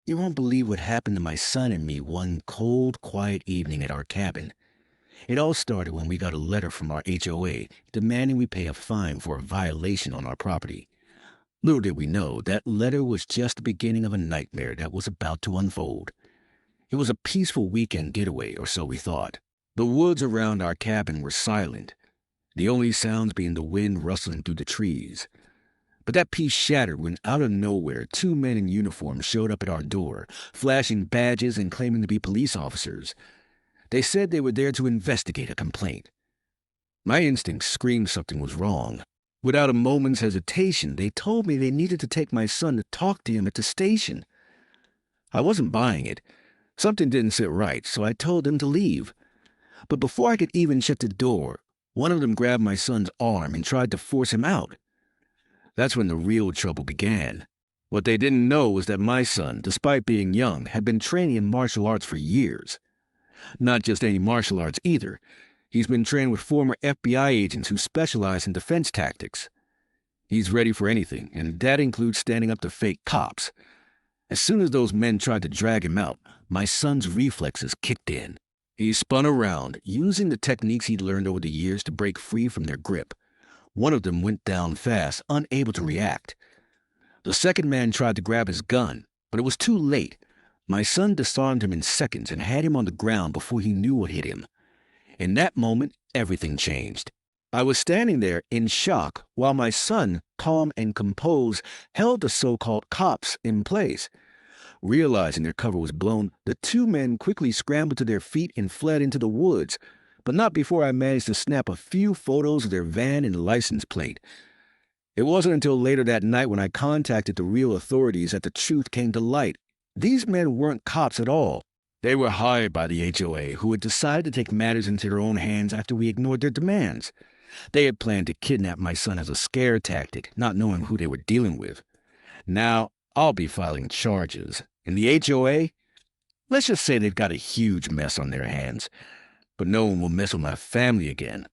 You won't believe what happened to my son and me one cold, quiet evening at our cabin. It all started when we got a letter from our HOA demanding we pay a fine for a violation on our property. Little did we know that letter was just the beginning of a nightmare that was about to unfold. It was a peaceful weekend getaway, or so we thought. The woods around our cabin were silent, the only sounds being the wind rustling through the trees. But that peace shattered when out of nowhere 2 men in uniform showed up at our door, flashing badges and claiming to be police officers. They said they were there to investigate a complaint. My instincts screamed something was wrong. Without a moment's hesitation, they told me they needed to take my son to talk to him at the station. I wasn't buying it. Something didn't sit right, so I told them to leave. But before I could even shut the door, one of them grabbed my son's arm and tried to force him out. That's when the real trouble began. What they didn't know was that my son, despite being young, had been training in martial arts for years. Not just any martial arts either. He's been trained with former FBI agents who specialize in defense tactics. He's ready for anything, and that includes standing up to fake cops. As soon as those men tried to drag him out, my son's reflexes kicked in. He spun around, using the techniques he'd learned over the years to break free from their grip. One of them went down fast, unable to react. The second man tried to grab his gun, but it was too late. My son disarmed him in seconds and had him on the ground before he knew what hit him. In that moment, everything changed. I was standing there in shock while my son, calm and composed, held the so-called cops in place. Realizing their cover was blown, the 2 men quickly scrambled to their feet and fled into the woods, but not before I managed to snap a few photos of their van and license plate. It wasn't until later that night when I contacted the real authorities that the truth came to light. These men weren't cops at all. They were hired by the HOA, who had decided to take matters into their own hands after we ignored their demands. They had planned to kidnap my son as a scare tactic, not knowing who they were dealing with. Now, I'll be filing charges. And the HOA? Let's just say they've got a huge mess on their hands. But no one will mess with my family again.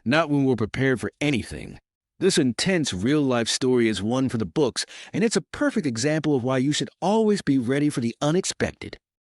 Not when we're prepared for anything. This intense real-life story is one for the books, and it's a perfect example of why you should always be ready for the unexpected.